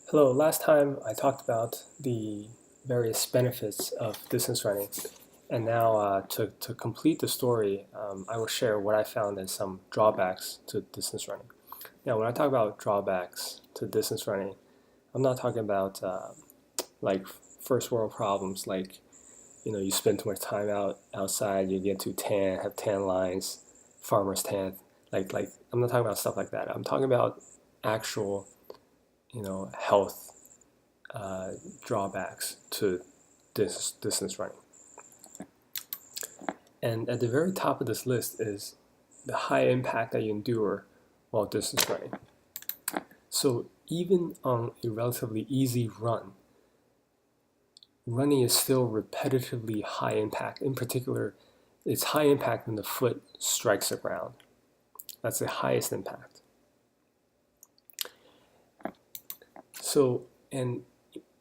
Hello, last time I talked about the various benefits of distance running, and now to complete the story, I will share what I found as some drawbacks to distance running. Now, when I talk about drawbacks to distance running, I'm not talking about like first world problems like you spend too much time outside, you get too tan, have tan lines, farmer's tan. Like I'm not talking about stuff like that. I'm talking about actual health uh, drawbacks to this distance running. And at the very top of this list is the high impact that you endure while distance running. So even on a relatively easy run, running is still repetitively high impact. In particular, it's high impact when the foot strikes the ground. That's the highest impact. So, and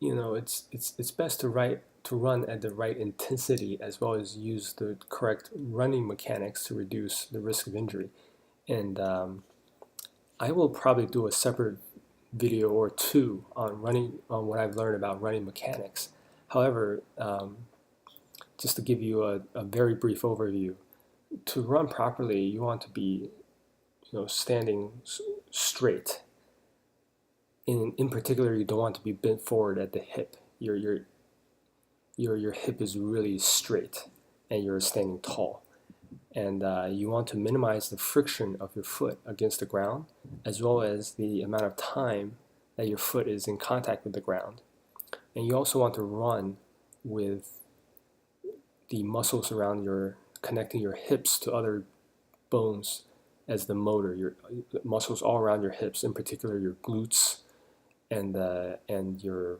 it's best to run at the right intensity as well as use the correct running mechanics to reduce the risk of injury. And I will probably do a separate video or two on running on what I've learned about running mechanics. However, just to give you a very brief overview, to run properly, you want to be standing straight. In particular, you don't want to be bent forward at the hip. Your hip is really straight, and you're standing tall. And you want to minimize the friction of your foot against the ground, as well as the amount of time that your foot is in contact with the ground. And you also want to run with the muscles around connecting your hips to other bones as the motor. Your muscles all around your hips, in particular your glutes and your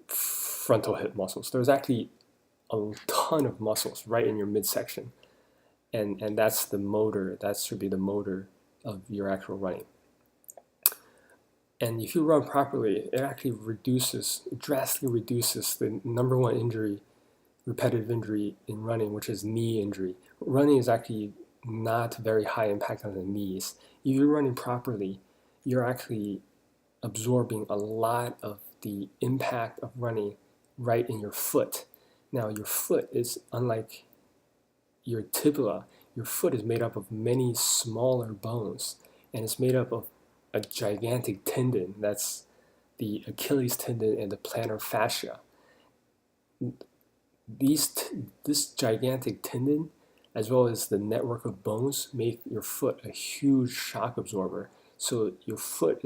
frontal hip muscles. There's actually a ton of muscles right in your midsection, and that's the motor. That should be the motor of your actual running. And if you run properly, it actually drastically reduces the number one injury, repetitive injury in running, which is knee injury. Running is actually not very high impact on the knees. If you're running properly, you're actually absorbing a lot of the impact of running right in your foot. Now, your foot is unlike your tibia. Your foot is made up of many smaller bones, and it's made up of a gigantic tendon. That's the Achilles tendon and the plantar fascia. This gigantic tendon, as well as the network of bones, make your foot a huge shock absorber. So your foot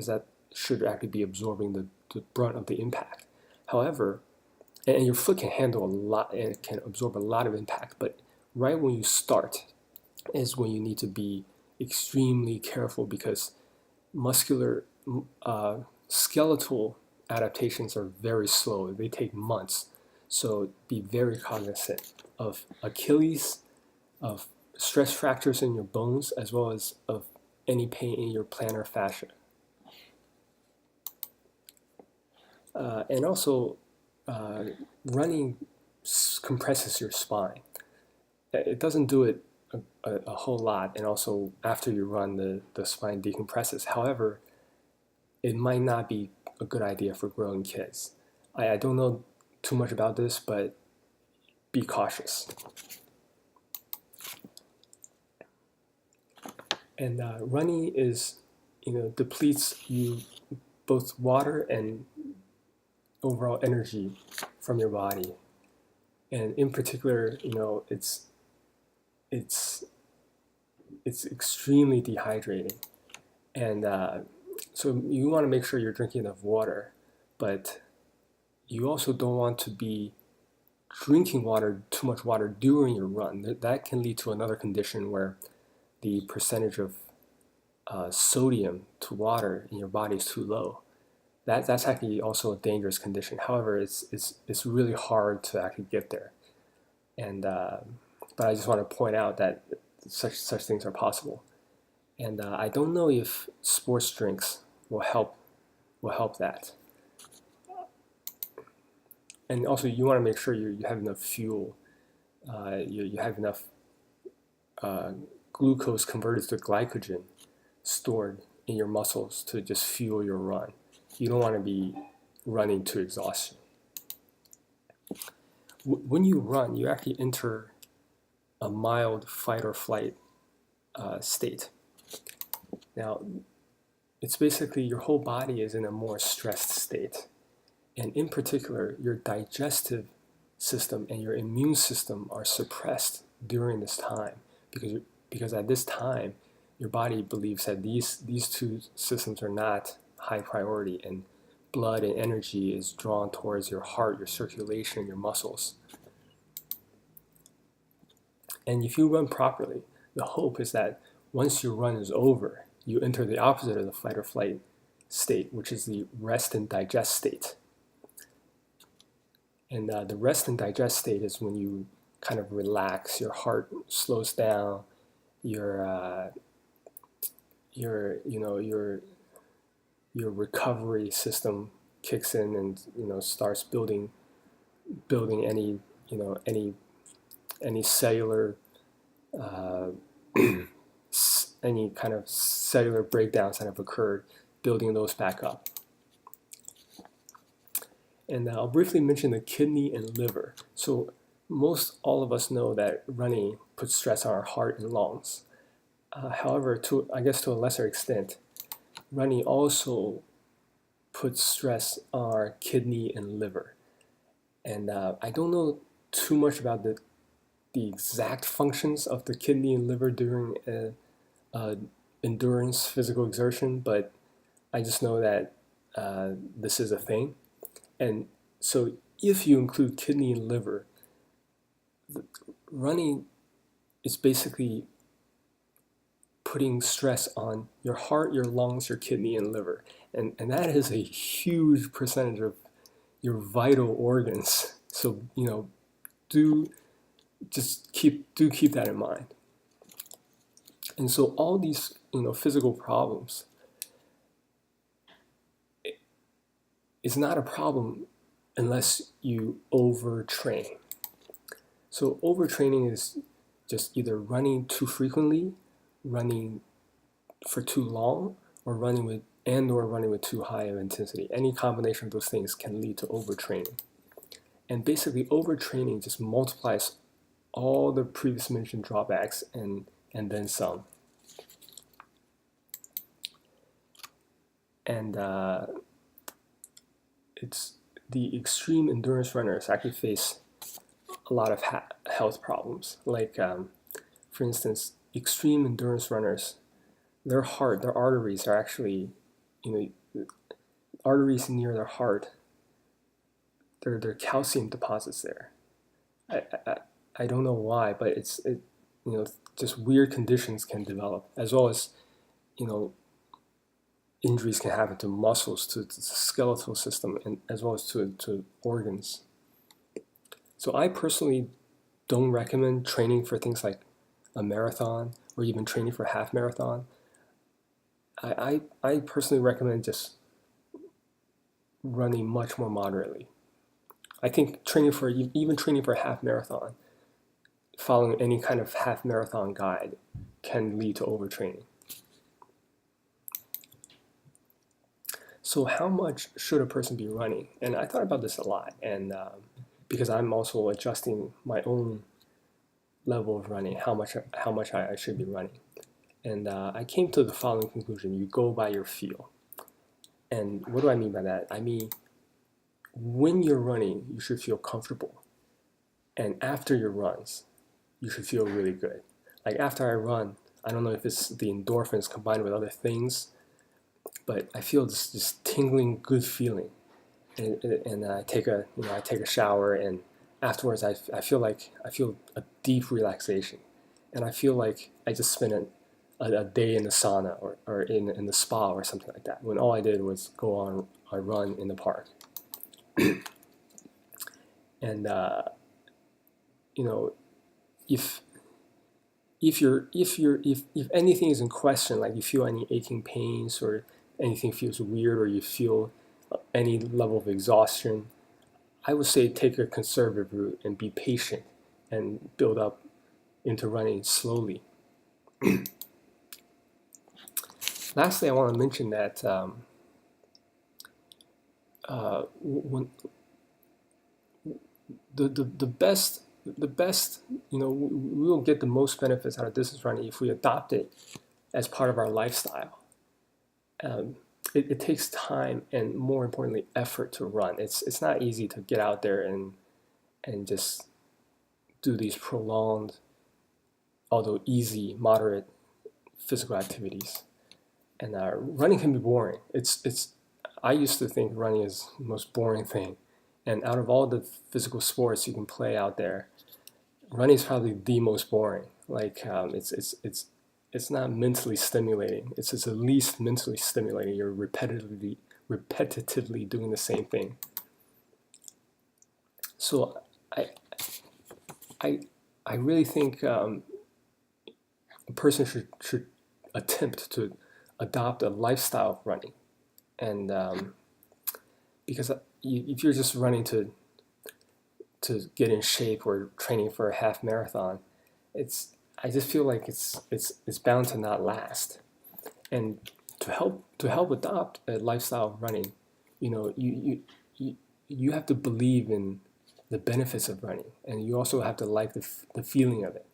should actually be absorbing the brunt of the impact. However, and your foot can handle a lot and it can absorb a lot of impact, but right when you start is when you need to be extremely careful because muscular, skeletal adaptations are very slow. They take months. So be very cognizant of Achilles, of stress fractures in your bones, as well as of any pain in your plantar fascia. And also, running compresses your spine. It doesn't do it a whole lot, and also after you run, the spine decompresses. However, it might not be a good idea for growing kids. I don't know too much about this, but be cautious. And running depletes you both water and overall energy from your body, and in particular, it's extremely dehydrating, and so you want to make sure you're drinking enough water, but you also don't want to be drinking too much water during your run. That can lead to another condition where the percentage of sodium to water in your body is too low. That's actually also a dangerous condition. However, it's really hard to actually get there, and but I just want to point out that such things are possible. And I don't know if sports drinks will help that. And also, you want to make sure you have enough fuel. You have enough uh, glucose converted to glycogen stored in your muscles to just fuel your run. you don't want to be running to exhaustion. When you run, you actually enter a mild fight or flight state. Now, it's basically your whole body is in a more stressed state. And in particular, your digestive system and your immune system are suppressed during this time because at this time, your body believes that these two systems are not high priority, and blood and energy is drawn towards your heart, your circulation, your muscles. And if you run properly, the hope is that once your run is over, you enter the opposite of the fight or flight state, which is the rest and digest state. And the rest and digest state is when you kind of relax, your heart slows down, your recovery system kicks in and starts building any cellular any kind of cellular breakdowns that have occurred, building those back up. And I'll briefly mention the kidney and liver. So most all of us know that running puts stress on our heart and lungs. However, I guess to a lesser extent, running also puts stress on our kidney and liver. And I don't know too much about the exact functions of the kidney and liver during endurance physical exertion, but I just know that this is a thing. And so if you include kidney and liver, running is basically putting stress on your heart, your lungs, your kidney, and liver. And that is a huge percentage of your vital organs. So, do keep that in mind. And so all these, physical problems is not a problem unless you overtrain. So overtraining is just either running too frequently, running for too long, or running with too high of intensity. Any combination of those things can lead to overtraining. And basically overtraining just multiplies all the previous mentioned drawbacks and then some. And it's the extreme endurance runners actually face a lot of health problems. Like, for instance, extreme endurance runners, their arteries are actually, arteries near their heart, there are calcium deposits there. I don't know why, but just weird conditions can develop, as well as, injuries can happen to muscles, to the skeletal system, and as well as to organs. So I personally don't recommend training for things like a marathon or even training for a half marathon. I personally recommend just running much more moderately. I think even training for a half marathon, following any kind of half marathon guide, can lead to overtraining. So how much should a person be running? And I thought about this a lot, and because I'm also adjusting my own level of running, how much I should be running. And I came to the following conclusion: you go by your feel. And what do I mean by that? I mean, when you're running, you should feel comfortable. And after your runs, you should feel really good. Like after I run, I don't know if it's the endorphins combined with other things, but I feel this tingling good feeling. And I take a shower, and afterwards I feel a deep relaxation, and I feel like I just spent a day in the sauna or in the spa or something like that, when all I did was go on a run in the park. And if anything is in question, like you feel any aching pains or anything feels weird, or you feel any level of exhaustion, I would say take a conservative route and be patient and build up into running slowly. Lastly, I want to mention that when the best, we will get the most benefits out of distance running if we adopt it as part of our lifestyle. Um, it takes time and, more importantly, effort to run. It's not easy to get out there and just do these prolonged, although easy, moderate physical activities. And running can be boring. It's I used to think running is the most boring thing. And out of all the physical sports you can play out there, running is probably the most boring. Like it's not mentally stimulating. It's the least mentally stimulating. You're repetitively doing the same thing. So I I I really think a person should attempt to adopt a lifestyle of running, and because if you're just running to get in shape or training for a half marathon, I just feel like it's bound to not last. And to help adopt a lifestyle of running, you have to believe in the benefits of running, and you also have to like the feeling of it.